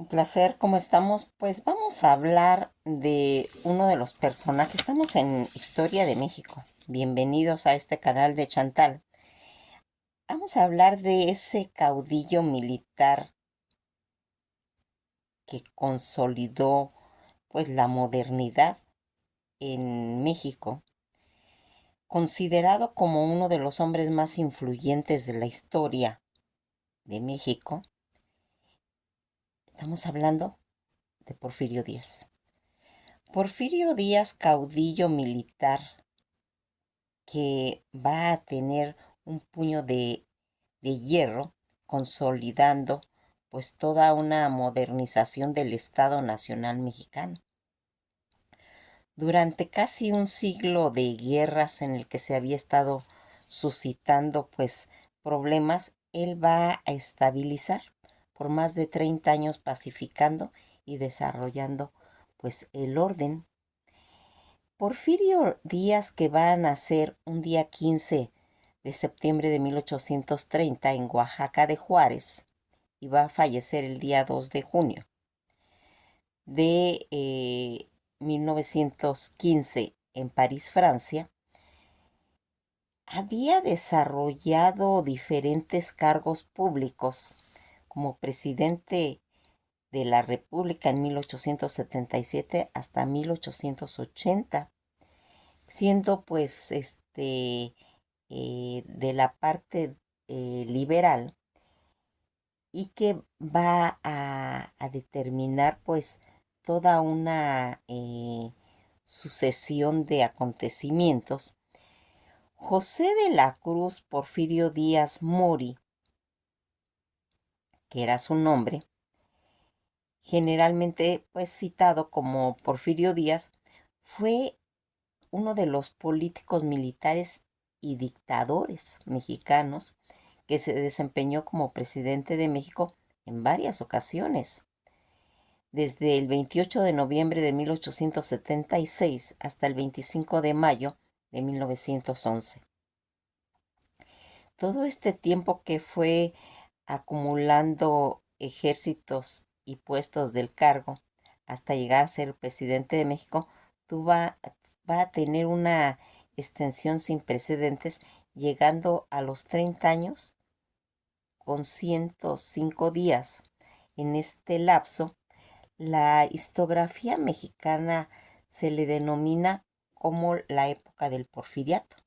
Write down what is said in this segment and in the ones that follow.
Un placer, ¿cómo estamos? Pues vamos a hablar de uno de los personajes. Estamos en Historia de México. Bienvenidos a este canal de Chantal. Vamos a hablar de ese caudillo militar que consolidó pues la modernidad en México, considerado como uno de los hombres más influyentes de la historia de México. Estamos hablando de Porfirio Díaz. Porfirio Díaz, caudillo militar que va a tener un puño de hierro, consolidando pues toda una modernización del Estado Nacional Mexicano. Durante casi un siglo de guerras en el que se había estado suscitando pues problemas, él va a estabilizar por más de 30 años pacificando y desarrollando pues el orden. Porfirio Díaz, que va a nacer un día 15 de septiembre de 1830 en Oaxaca de Juárez y va a fallecer el día 2 de junio de 1915 en París, Francia, había desarrollado diferentes cargos públicos como presidente de la República en 1877 hasta 1880, siendo pues de la parte liberal, y que va a determinar pues toda una sucesión de acontecimientos. José de la Cruz Porfirio Díaz Mori, que era su nombre, generalmente pues citado como Porfirio Díaz, fue uno de los políticos militares y dictadores mexicanos que se desempeñó como presidente de México en varias ocasiones, desde el 28 de noviembre de 1876 hasta el 25 de mayo de 1911. Todo este tiempo que fue acumulando ejércitos y puestos del cargo hasta llegar a ser presidente de México, va a tener una extensión sin precedentes, llegando a los 30 años con 105 días. En este lapso, la historiografía mexicana se le denomina como la época del porfiriato.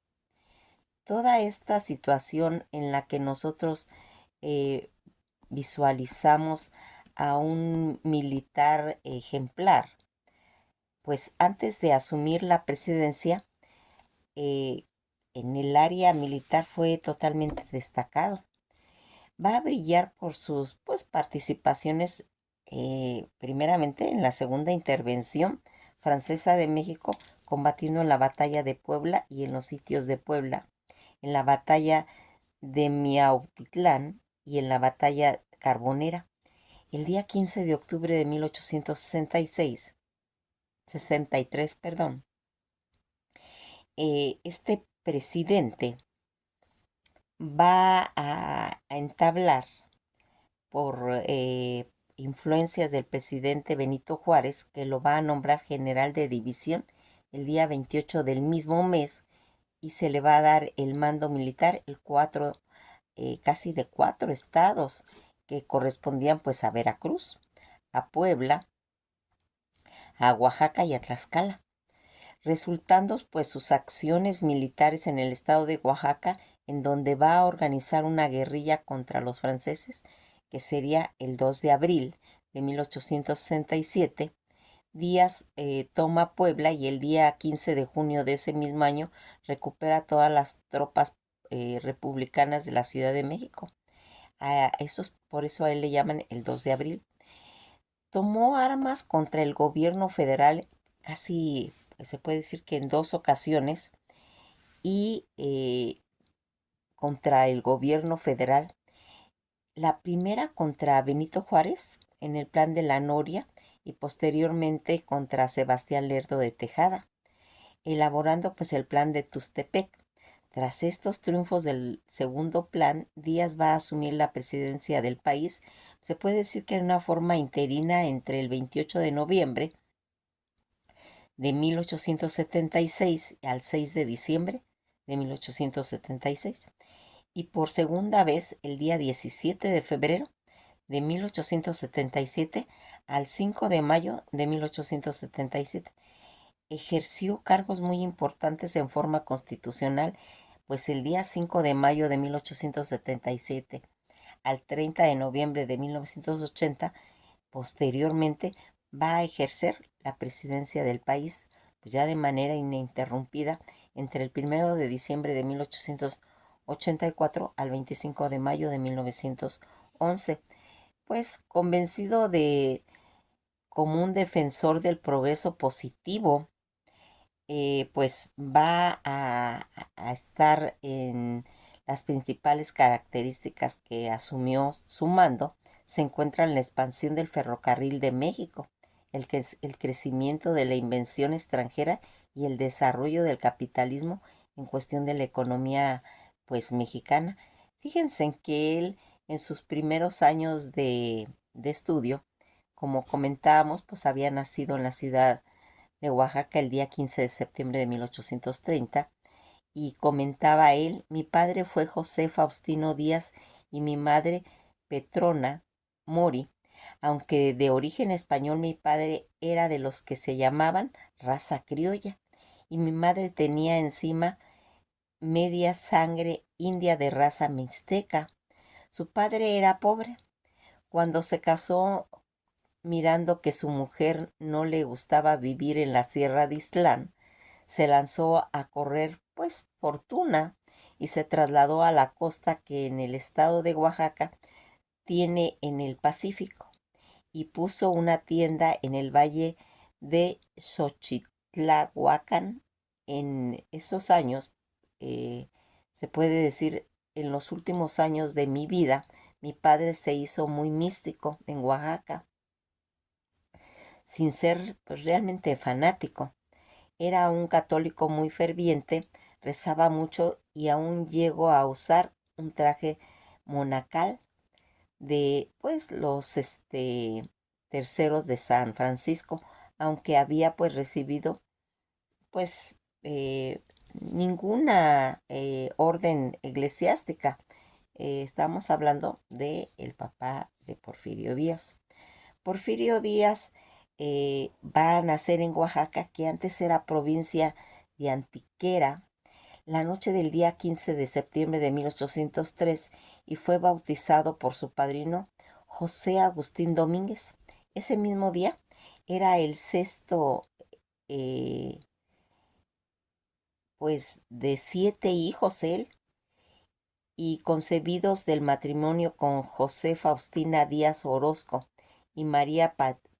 Toda esta situación en la que nosotros eh, visualizamos a un militar ejemplar, pues antes de asumir la presidencia, eh, en el área militar fue totalmente destacado. Va a brillar por sus pues, participaciones, primeramente en la segunda intervención francesa de México, combatiendo en la batalla de Puebla y en los sitios de Puebla, en la batalla de Miautitlán y en la batalla carbonera. El día 15 de octubre de 1863, perdón, este presidente va a entablar por influencias del presidente Benito Juárez, que lo va a nombrar general de división el día 28 del mismo mes, y se le va a dar el mando militar, casi de 4 estados que correspondían pues a Veracruz, a Puebla, a Oaxaca y a Tlaxcala, resultando pues sus acciones militares en el estado de Oaxaca, en donde va a organizar una guerrilla contra los franceses, que sería el 2 de abril de 1867. Díaz toma Puebla y el día 15 de junio de ese mismo año recupera todas las tropas republicanas de la Ciudad de México. Por eso a él le llaman el 2 de abril. Tomó armas contra el gobierno federal casi, se puede decir que en 2 ocasiones, y contra el gobierno federal. La primera contra Benito Juárez en el Plan de la Noria y posteriormente contra Sebastián Lerdo de Tejada, elaborando pues el Plan de Tustepec. Tras estos triunfos del segundo plan, Díaz va a asumir la presidencia del país, se puede decir que en una forma interina entre el 28 de noviembre de 1876 al 6 de diciembre de 1876 y por segunda vez el día 17 de febrero de 1877 al 5 de mayo de 1877. Ejerció cargos muy importantes en forma constitucional, pues el día 5 de mayo de 1877 al 30 de noviembre de 1980, posteriormente va a ejercer la presidencia del país, pues ya de manera ininterrumpida entre el 1 de diciembre de 1884 al 25 de mayo de 1911, pues convencido de como un defensor del progreso positivo, pues va a estar en las principales características que asumió su mando. Se encuentran la expansión del ferrocarril de México, el crecimiento de la invención extranjera y el desarrollo del capitalismo en cuestión de la economía pues mexicana. Fíjense en que él en sus primeros años de estudio, como comentábamos, pues había nacido en la ciudad de Oaxaca el día 15 de septiembre de 1830 y comentaba él: mi padre fue José Faustino Díaz y mi madre Petrona Mori. Aunque de origen español, mi padre era de los que se llamaban raza criolla y mi madre tenía encima media sangre india de raza mixteca. Su padre era pobre. Cuando se casó, mirando que su mujer no le gustaba vivir en la sierra de Islán, se lanzó a correr pues fortuna y se trasladó a la costa que en el estado de Oaxaca tiene en el Pacífico y puso una tienda en el valle de Xochitlahuacán. En esos años, se puede decir, en los últimos años de mi vida, mi padre se hizo muy místico en Oaxaca, sin ser pues, realmente fanático. Era un católico muy ferviente, rezaba mucho y aún llegó a usar un traje monacal de pues los terceros de San Francisco, aunque había pues recibido pues ninguna orden eclesiástica. Estamos hablando de el papá de Porfirio Díaz. Porfirio Díaz va a nacer en Oaxaca, que antes era provincia de Antiquera, la noche del día 15 de septiembre de 1803 y fue bautizado por su padrino José Agustín Domínguez. Ese mismo día era el sexto eh, pues de 7 hijos él, y concebidos del matrimonio con José Faustina Díaz Orozco y María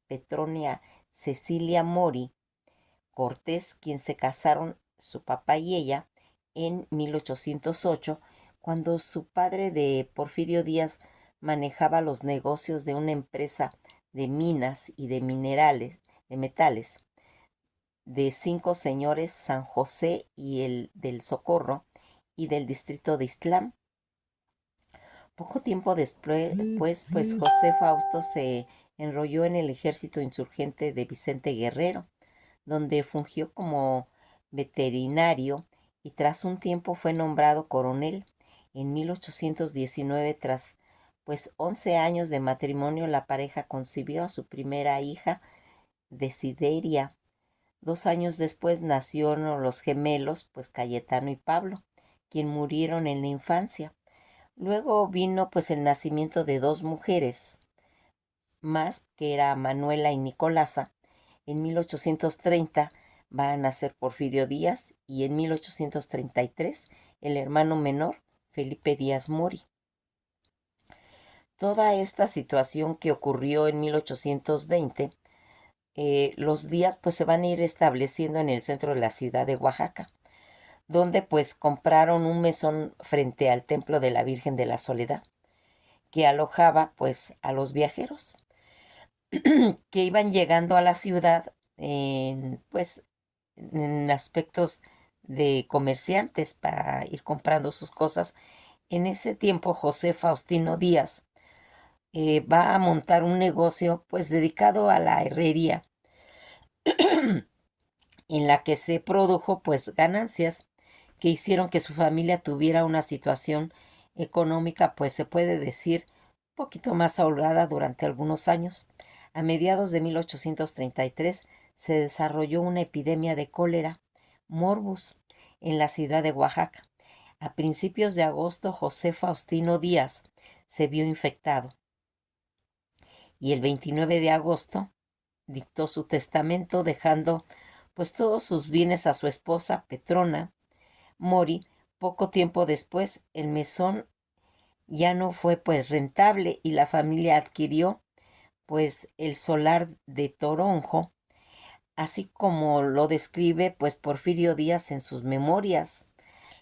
Petronia Cecilia Mori Cortés, quien se casaron su papá y ella en 1808, cuando su padre de Porfirio Díaz manejaba los negocios de una empresa de minas y de minerales, de metales, de 5 señores: San José y el del Socorro y del distrito de Islán. Poco tiempo después, pues José Fausto se enrolló en el ejército insurgente de Vicente Guerrero, donde fungió como veterinario y tras un tiempo fue nombrado coronel. En 1819, tras pues 11 años de matrimonio, la pareja concibió a su primera hija, Desideria. 2 años después nacieron los gemelos, pues Cayetano y Pablo, quien murieron en la infancia. Luego vino pues el nacimiento de 2 mujeres más, que era Manuela y Nicolasa. En 1830 va a nacer Porfirio Díaz y en 1833 el hermano menor, Felipe Díaz Mori. Toda esta situación que ocurrió en 1820, los días pues se van a ir estableciendo en el centro de la ciudad de Oaxaca, donde pues compraron un mesón frente al templo de la Virgen de la Soledad, que alojaba pues a los viajeros que iban llegando a la ciudad en, pues, en aspectos de comerciantes para ir comprando sus cosas. En ese tiempo, José Faustino Díaz va a montar un negocio pues dedicado a la herrería, en la que se produjo pues ganancias que hicieron que su familia tuviera una situación económica, pues se puede decir, un poquito más holgada durante algunos años. A mediados de 1833 se desarrolló una epidemia de cólera, morbus, en la ciudad de Oaxaca. A principios de agosto, José Faustino Díaz se vio infectado y el 29 de agosto dictó su testamento dejando pues todos sus bienes a su esposa Petrona Mori. Poco tiempo después el mesón ya no fue pues rentable y la familia adquirió pues el solar de Toronjo, así como lo describe pues Porfirio Díaz en sus memorias.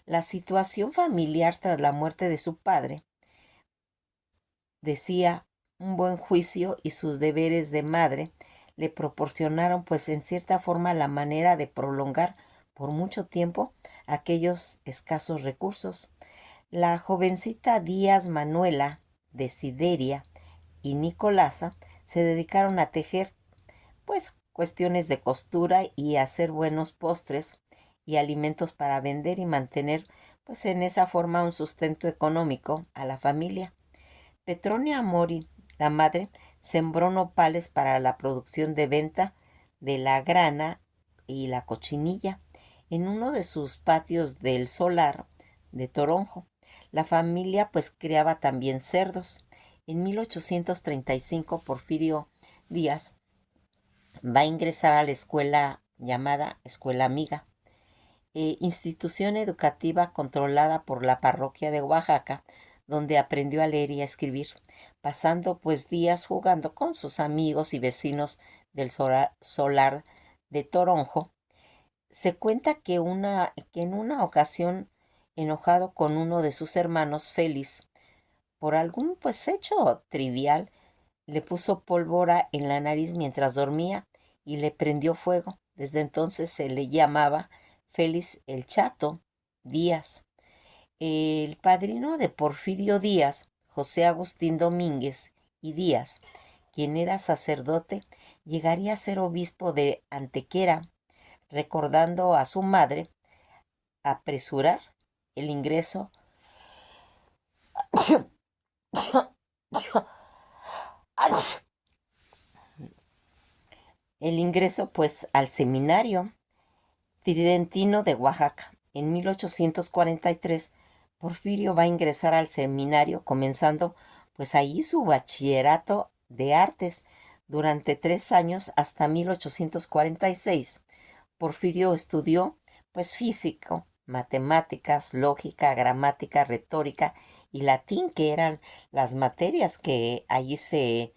La situación familiar tras la muerte de su padre, decía, un buen juicio y sus deberes de madre le proporcionaron pues en cierta forma la manera de prolongar por mucho tiempo aquellos escasos recursos. La jovencita Díaz Manuela, Desideria y Nicolasa se dedicaron a tejer pues cuestiones de costura y hacer buenos postres y alimentos para vender y mantener pues en esa forma un sustento económico a la familia. Petronia Mori, la madre, sembró nopales para la producción de venta de la grana y la cochinilla en uno de sus patios del solar de Toronjo. La familia pues criaba también cerdos. En 1835 Porfirio Díaz va a ingresar a la escuela llamada Escuela Amiga, institución educativa controlada por la parroquia de Oaxaca, donde aprendió a leer y a escribir, pasando pues días jugando con sus amigos y vecinos del solar de Toronjo. Se cuenta que en una ocasión, enojado con uno de sus hermanos, Félix, por algún pues hecho trivial, le puso pólvora en la nariz mientras dormía y le prendió fuego. Desde entonces se le llamaba Félix el Chato Díaz. El padrino de Porfirio Díaz, José Agustín Domínguez y Díaz, quien era sacerdote, llegaría a ser obispo de Antequera, recordando a su madre apresurar el ingreso pues al seminario tridentino de Oaxaca. En 1843, Porfirio va a ingresar al seminario, comenzando pues ahí su bachillerato de artes durante 3 años hasta 1846. Porfirio estudió pues físico, matemáticas, lógica, gramática, retórica y latín, que eran las materias que allí se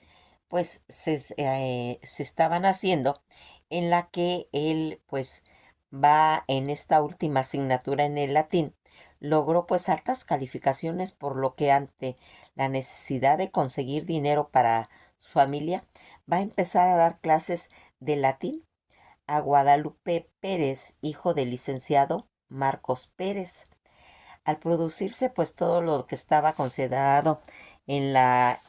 estaban haciendo, en la que él pues va en esta última asignatura en el latín, logró pues altas calificaciones, por lo que ante la necesidad de conseguir dinero para su familia, va a empezar a dar clases de latín a Guadalupe Pérez, hijo del licenciado Marcos Pérez. Al producirse pues todo lo que estaba considerado en la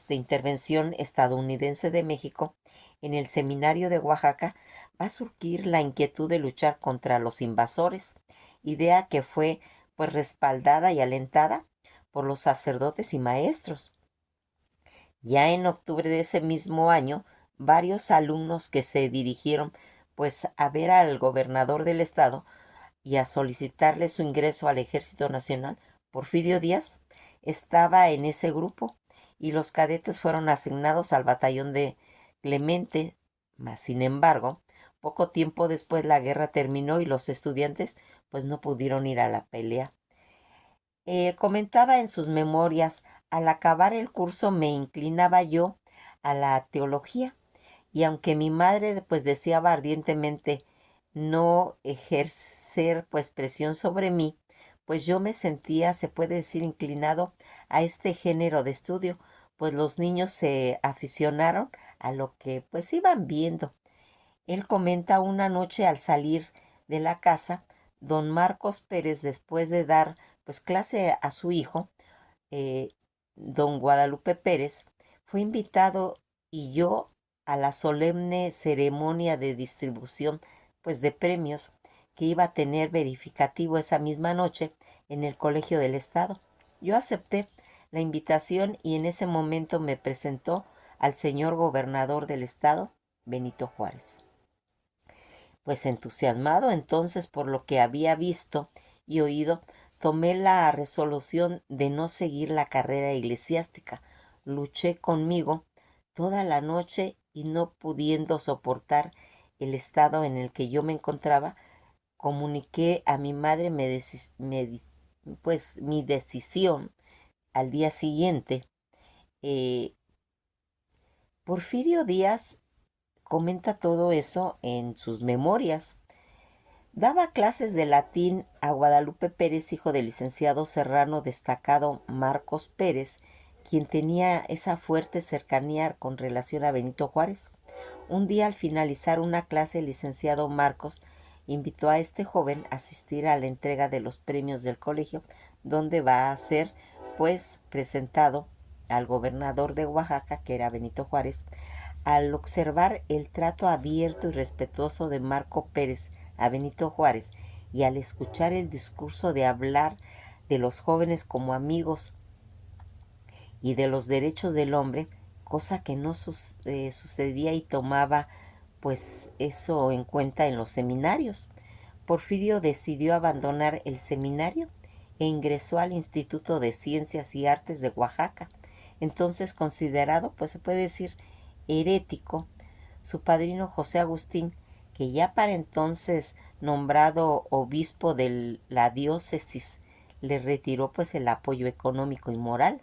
intervención estadounidense de México, en el seminario de Oaxaca va a surgir la inquietud de luchar contra los invasores, idea que fue pues respaldada y alentada por los sacerdotes y maestros. Ya en octubre de ese mismo año, varios alumnos que se dirigieron pues a ver al gobernador del estado y a solicitarle su ingreso al Ejército Nacional, Porfirio Díaz estaba en ese grupo y los cadetes fueron asignados al batallón de Clemente, mas sin embargo, poco tiempo después la guerra terminó y los estudiantes pues no pudieron ir a la pelea. Comentaba en sus memorias, al acabar el curso me inclinaba yo a la teología y aunque mi madre pues deseaba ardientemente no ejercer pues presión sobre mí, pues yo me sentía, se puede decir, inclinado a este género de estudio, pues los niños se aficionaron a lo que pues iban viendo. Él comenta una noche al salir de la casa, don Marcos Pérez, después de dar pues clase a su hijo, eh, don Guadalupe Pérez, fue invitado y yo a la solemne ceremonia de distribución pues de premios que iba a tener verificativo esa misma noche en el Colegio del Estado. Yo acepté la invitación y en ese momento me presentó al señor gobernador del estado, Benito Juárez. Pues entusiasmado entonces por lo que había visto y oído, tomé la resolución de no seguir la carrera eclesiástica. Luché conmigo toda la noche y no pudiendo soportar el estado en el que yo me encontraba, comuniqué a mi madre pues mi decisión al día siguiente. Eh, Porfirio Díaz comenta todo eso en sus memorias. Daba clases de latín a Guadalupe Pérez, hijo del licenciado serrano destacado Marcos Pérez, quien tenía esa fuerte cercanía con relación a Benito Juárez. Un día, al finalizar una clase, el licenciado Marcos invitó a este joven a asistir a la entrega de los premios del colegio, donde va a ser pues presentado al gobernador de Oaxaca, que era Benito Juárez. Al observar el trato abierto y respetuoso de Marco Pérez a Benito Juárez y al escuchar el discurso de hablar de los jóvenes como amigos y de los derechos del hombre, cosa que no sucedía y tomaba pues eso en cuenta en los seminarios. Porfirio decidió abandonar el seminario e ingresó al Instituto de Ciencias y Artes de Oaxaca, entonces considerado, pues se puede decir, herético. Su padrino José Agustín, que ya para entonces nombrado obispo de la diócesis, le retiró pues el apoyo económico y moral.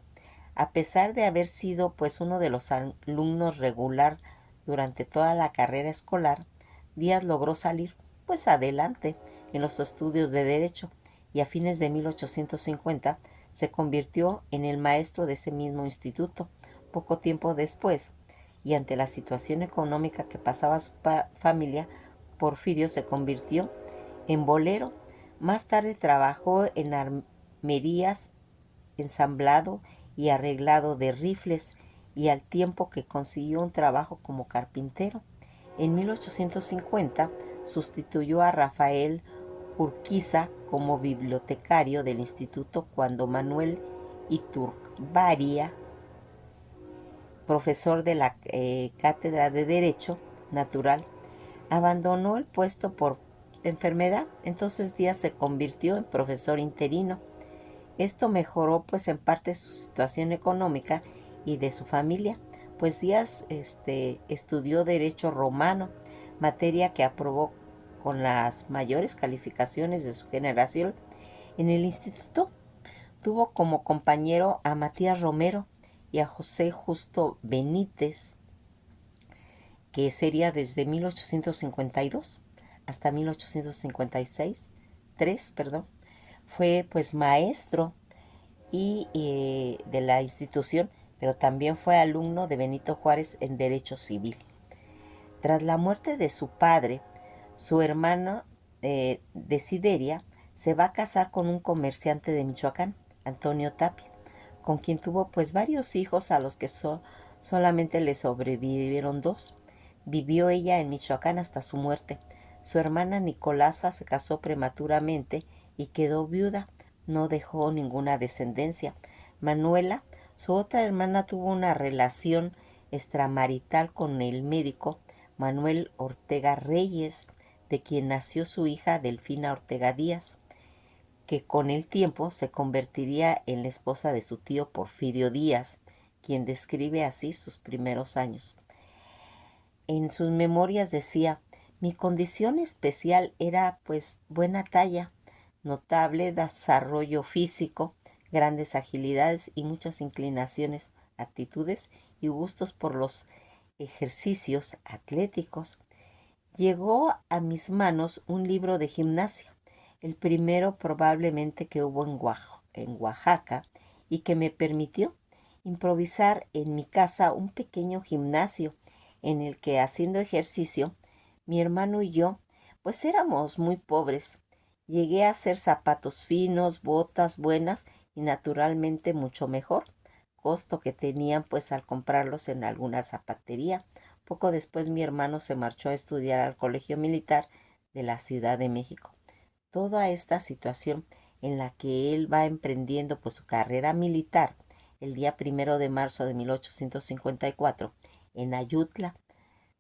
A pesar de haber sido pues uno de los alumnos regular durante toda la carrera escolar, Díaz logró salir pues adelante en los estudios de Derecho y a fines de 1850 se convirtió en el maestro de ese mismo instituto. Poco tiempo después, y ante la situación económica que pasaba su familia, Porfirio se convirtió en bolero. Más tarde trabajó en armerías, ensamblado y arreglado de rifles, y al tiempo que consiguió un trabajo como carpintero. En 1850 sustituyó a Rafael Urquiza como bibliotecario del instituto cuando Manuel Iturbaria, profesor de la Cátedra de Derecho Natural, abandonó el puesto por enfermedad. Entonces Díaz se convirtió en profesor interino. Esto mejoró pues en parte su situación económica y de su familia, pues Díaz estudió Derecho Romano, materia que aprobó con las mayores calificaciones de su generación. En el instituto tuvo como compañero a Matías Romero y a José Justo Benítez, que sería desde 1852 hasta 1856, 3, perdón. Fue pues maestro de la institución, pero también fue alumno de Benito Juárez en Derecho Civil. Tras la muerte de su padre, su hermano Desideria se va a casar con un comerciante de Michoacán, Antonio Tapia, con quien tuvo pues varios hijos a los que solamente le sobrevivieron 2. Vivió ella en Michoacán hasta su muerte. Su hermana Nicolasa se casó prematuramente y quedó viuda. No dejó ninguna descendencia. Manuela, su otra hermana, tuvo una relación extramarital con el médico Manuel Ortega Reyes, de quien nació su hija Delfina Ortega Díaz, que con el tiempo se convertiría en la esposa de su tío Porfirio Díaz, quien describe así sus primeros años. En sus memorias decía: mi condición especial era pues buena talla, notable desarrollo físico, grandes agilidades y muchas inclinaciones, actitudes y gustos por los ejercicios atléticos. Llegó a mis manos un libro de gimnasia, el primero probablemente que hubo en Oaxaca, y que me permitió improvisar en mi casa un pequeño gimnasio en el que, haciendo ejercicio, mi hermano y yo pues éramos muy pobres, Llegué a hacer zapatos finos, botas buenas y naturalmente mucho mejor costo que tenían pues al comprarlos en alguna zapatería. Poco después mi hermano se marchó a estudiar al Colegio Militar de la Ciudad de México. Toda esta situación en la que él va emprendiendo pues su carrera militar el día 1 de marzo de 1854 en Ayutla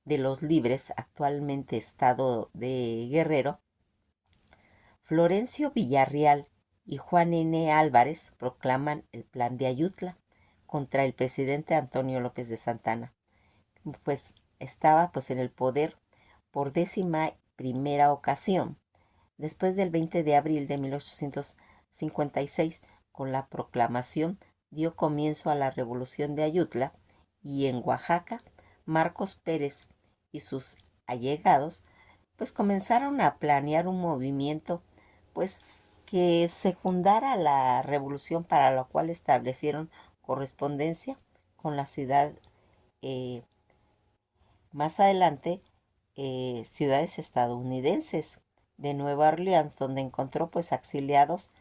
de los Libres, actualmente estado de Guerrero. Florencio Villarreal y Juan N. Álvarez proclaman el Plan de Ayutla contra el presidente Antonio López de Santana, pues estaba pues en el poder por 11ª ocasión, después del 20 de abril de 1856, con la proclamación dio comienzo a la Revolución de Ayutla y en Oaxaca, Marcos Pérez y sus allegados pues comenzaron a planear un movimiento pues que secundara la revolución, para lo cual establecieron correspondencia con la ciudad, eh, más adelante, ciudades estadounidenses de Nueva Orleans, donde encontró pues exiliados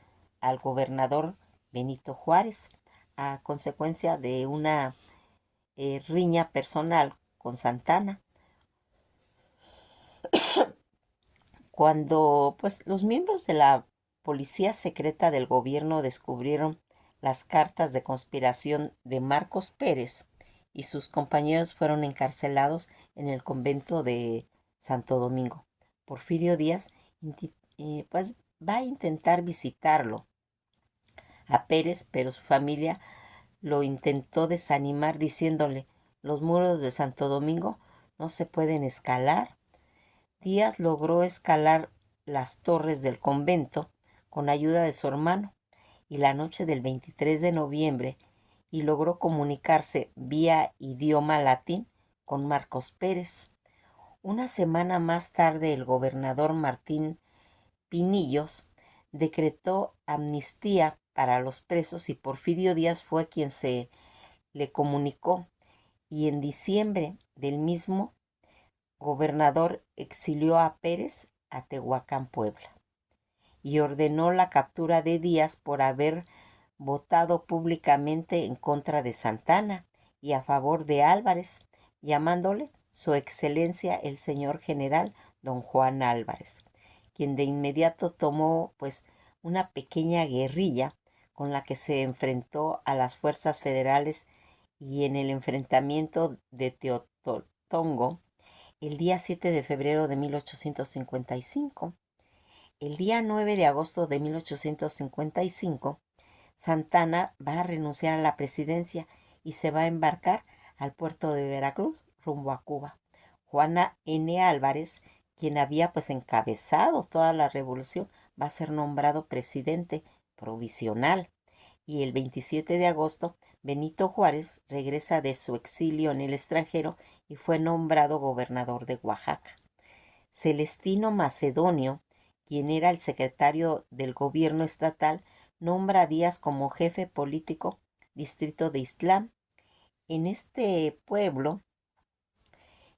al gobernador Benito Juárez a consecuencia de una riña personal con Santana. Cuando pues los miembros de la policía secreta del gobierno descubrieron las cartas de conspiración de Marcos Pérez y sus compañeros, fueron encarcelados en el convento de Santo Domingo. Porfirio Díaz pues va a intentar visitarlo a Pérez, pero su familia lo intentó desanimar diciéndole: los muros de Santo Domingo no se pueden escalar. Díaz logró escalar las torres del convento con ayuda de su hermano y la noche del 23 de noviembre y logró comunicarse vía idioma latín con Marcos Pérez. Una semana más tarde el gobernador Martín Pinillos decretó amnistía para los presos y Porfirio Díaz fue quien se le comunicó, y en diciembre del mismo gobernador exilió a Pérez a Tehuacán, Puebla, y ordenó la captura de Díaz por haber votado públicamente en contra de Santana y a favor de Álvarez, llamándole Su Excelencia el señor general don Juan Álvarez, quien de inmediato tomó pues una pequeña guerrilla con la que se enfrentó a las fuerzas federales, y en el enfrentamiento de Teotongo el día 7 de febrero de 1855. El día 9 de agosto de 1855, Santana va a renunciar a la presidencia y se va a embarcar al puerto de Veracruz rumbo a Cuba. Juana N. Álvarez, quien había pues encabezado toda la revolución, va a ser nombrado presidente provisional. Y el 27 de agosto, Benito Juárez regresa de su exilio en el extranjero y fue nombrado gobernador de Oaxaca. Celestino Macedonio, quien era el secretario del gobierno estatal, nombra a Díaz como jefe político distrito de Ixtlán. En este pueblo,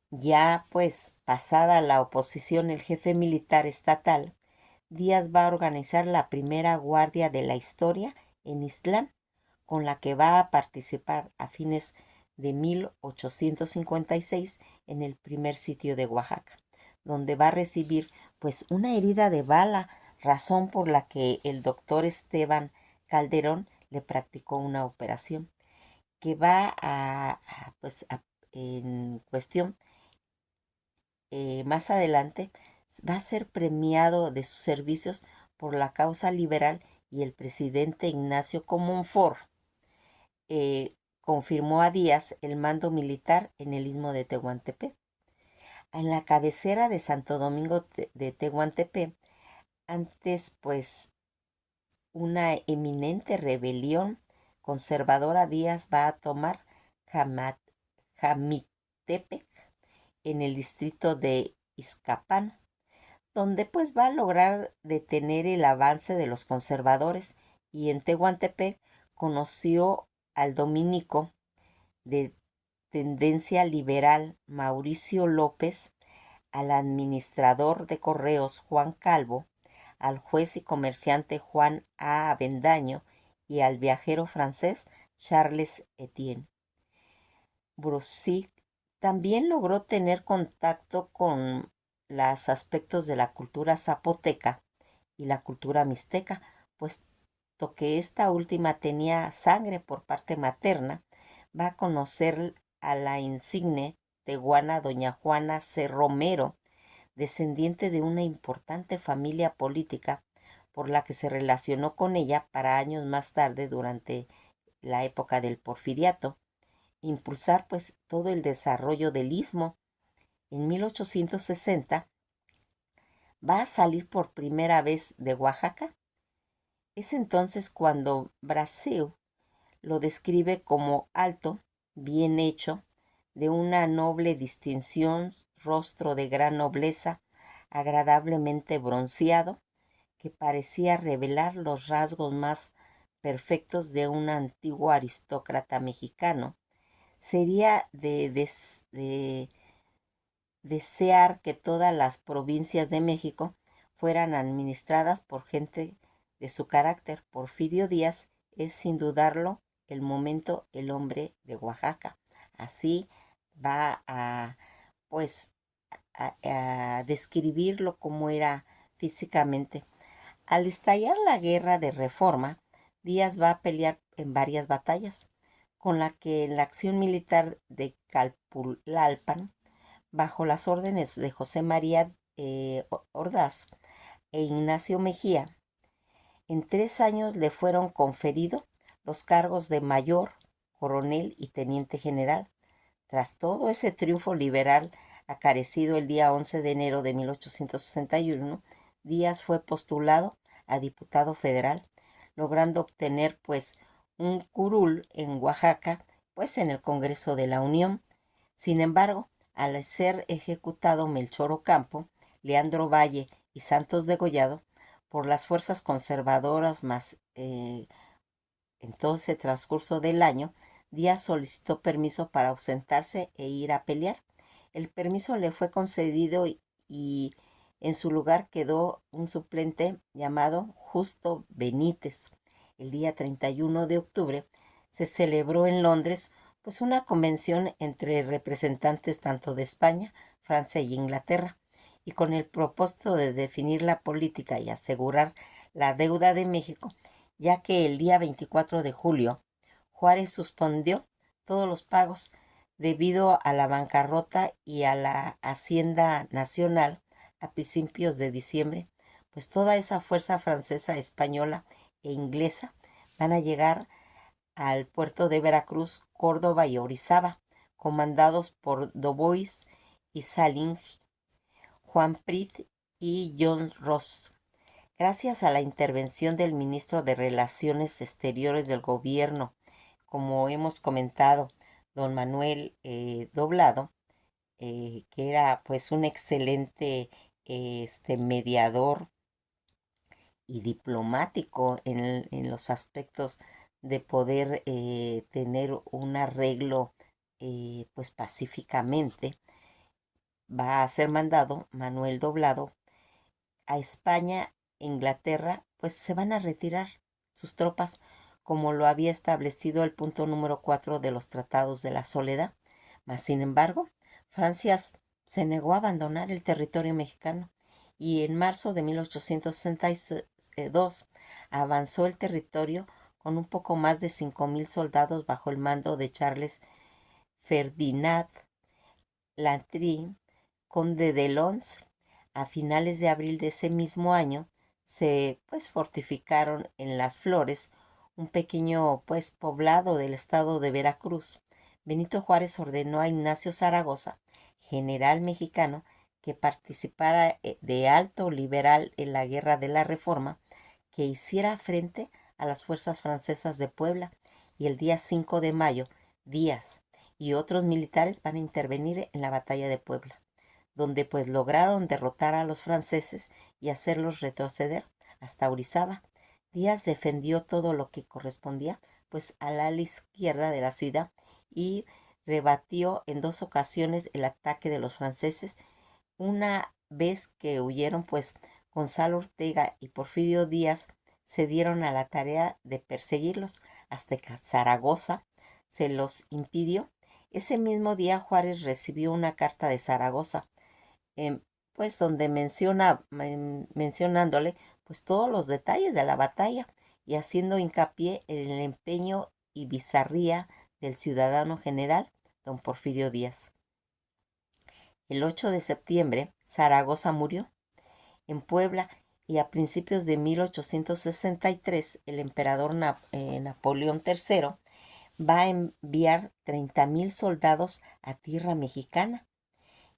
ya pues pasada la oposición, el jefe militar estatal, Díaz va a organizar la primera guardia de la historia en Ixtlán, con la que va a participar a fines de 1856 en el primer sitio de Oaxaca, donde va a recibir pues una herida de bala, razón por la que el doctor Esteban Calderón le practicó una operación que va en cuestión, más adelante va a ser premiado de sus servicios por la causa liberal, y el presidente Ignacio Comonfort confirmó a Díaz el mando militar en el istmo de Tehuantepec. En la cabecera de Santo Domingo de Tehuantepec, antes pues una eminente rebelión conservadora, Díaz va a tomar Jamitepec en el distrito de Izcapán, donde pues va a lograr detener el avance de los conservadores, y en Tehuantepec conoció al dominico de tendencia liberal Mauricio López, al administrador de correos Juan Calvo, al juez y comerciante Juan A. Avendaño y al viajero francés Charles Etienne. Brunswick también logró tener contacto con los aspectos de la cultura zapoteca y la cultura mixteca, puesto que esta última tenía sangre por parte materna. Va a conocer a la insigne tehuana doña Juana C. Romero, descendiente de una importante familia política por la que se relacionó con ella para años más tarde, durante la época del Porfiriato, impulsar pues todo el desarrollo del istmo. En 1860 va a salir por primera vez de Oaxaca. Es entonces cuando Brasil lo describe como alto, bien hecho, de una noble distinción, rostro de gran nobleza, agradablemente bronceado, que parecía revelar los rasgos más perfectos de un antiguo aristócrata mexicano. Sería de desear que todas las provincias de México fueran administradas por gente de su carácter. Porfirio Díaz es, sin dudarlo, el momento el hombre de Oaxaca. Así va a, pues, a describirlo como era físicamente. Al estallar la guerra de Reforma, Díaz va a pelear en varias batallas, con la que en la acción militar de Calpulalpan, bajo las órdenes de José María Ordaz e Ignacio Mejía, en 3 años le fueron conferidos los cargos de mayor, coronel y teniente general. Tras todo ese triunfo liberal acarecido el día 11 de enero de 1861, Díaz fue postulado a diputado federal, logrando obtener pues un curul en Oaxaca, pues en el Congreso de la Unión. Sin embargo, al ser ejecutado Melchor Ocampo, Leandro Valle y Santos Degollado por las fuerzas conservadoras más en todo ese transcurso del año, Díaz solicitó permiso para ausentarse e ir a pelear. El permiso le fue concedido y en su lugar quedó un suplente llamado Justo Benítez. El día 31 de octubre se celebró en Londres pues una convención entre representantes tanto de España, Francia y Inglaterra, y con el propósito de definir la política y asegurar la deuda de México, ya que el día 24 de julio Juárez suspendió todos los pagos debido a la bancarrota y a la Hacienda Nacional a principios de diciembre, pues toda esa fuerza francesa, española e inglesa van a llegar al puerto de Veracruz, Córdoba y Orizaba, comandados por Dubois y Saling, Juan Prit y John Ross. Gracias a la intervención del ministro de Relaciones Exteriores del gobierno, como hemos comentado, don Manuel Doblado, que era pues un excelente mediador y diplomático en los aspectos de poder tener un arreglo pues pacíficamente. Va a ser mandado Manuel Doblado a España. Inglaterra, pues se van a retirar sus tropas, como lo había establecido el punto número 4 de los Tratados de la Soledad. Mas, sin embargo, Francia se negó a abandonar el territorio mexicano y en marzo de 1862 avanzó el territorio con un poco más de 5,000 soldados bajo el mando de Charles Ferdinand Latry, conde de Lons. A finales de abril de ese mismo año se pues fortificaron en Las Flores, un pequeño pues poblado del estado de Veracruz. Benito Juárez ordenó a Ignacio Zaragoza, general mexicano, que participara de alto liberal en la Guerra de la Reforma, que hiciera frente a las fuerzas francesas de Puebla, y el día 5 de mayo, Díaz y otros militares van a intervenir en la batalla de Puebla, donde pues lograron derrotar a los franceses y hacerlos retroceder hasta Orizaba. Díaz defendió todo lo que correspondía pues al ala izquierda de la ciudad y rebatió en 2 ocasiones el ataque de los franceses. Una vez que huyeron pues Gonzalo Ortega y Porfirio Díaz se dieron a la tarea de perseguirlos hasta que Zaragoza se los impidió. Ese mismo día Juárez recibió una carta de Zaragoza, em, pues donde mencionándole pues todos los detalles de la batalla y haciendo hincapié en el empeño y bizarría del ciudadano general don Porfirio Díaz. El 8 de septiembre, Zaragoza murió. En Puebla, y a principios de 1863, el emperador Napoleón III va a enviar 30,000 soldados a tierra mexicana,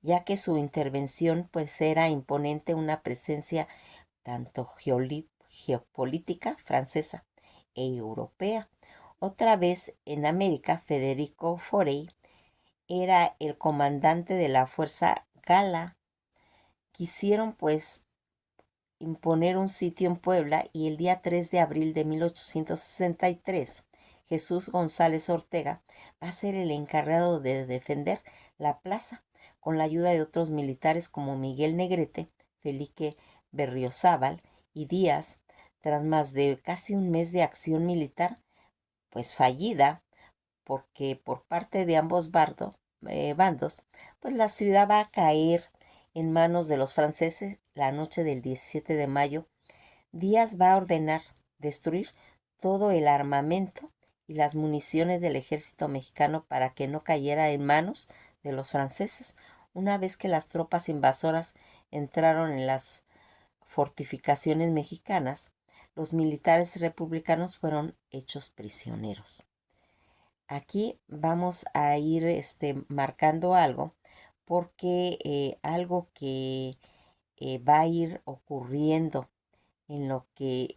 ya que su intervención pues era imponente, una presencia tanto geopolítica francesa e europea. Otra vez en América, Federico Forey era el comandante de la fuerza gala. Quisieron pues imponer un sitio en Puebla y el día 3 de abril de 1863 Jesús González Ortega va a ser el encargado de defender la plaza con la ayuda de otros militares como Miguel Negrete, Felipe Berriozábal y Díaz. Tras más de casi un mes de acción militar, pues fallida, porque por parte de ambos bandos, pues la ciudad va a caer en manos de los franceses la noche del 17 de mayo. Díaz va a ordenar destruir todo el armamento y las municiones del ejército mexicano para que no cayera en manos de los franceses. Una vez que las tropas invasoras entraron en las fortificaciones mexicanas, los militares republicanos fueron hechos prisioneros. Aquí vamos a ir marcando algo porque algo que va a ir ocurriendo en lo que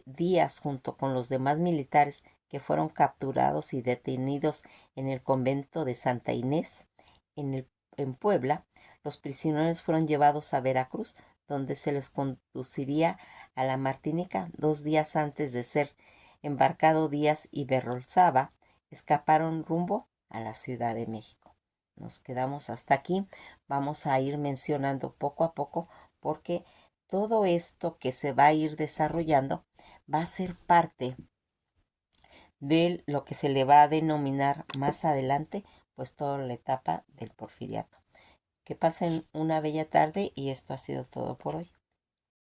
Díaz junto con los demás militares que fueron capturados y detenidos en el convento de Santa Inés en Puebla, los prisioneros fueron llevados a Veracruz, donde se les conduciría a la Martinica 2 días antes de ser embarcado. Díaz y Berrolzaba escaparon rumbo a la Ciudad de México. Nos quedamos hasta aquí. Vamos a ir mencionando poco a poco porque todo esto que se va a ir desarrollando va a ser parte de lo que se le va a denominar más adelante, pues toda la etapa del porfiriato. Que pasen una bella tarde y esto ha sido todo por hoy.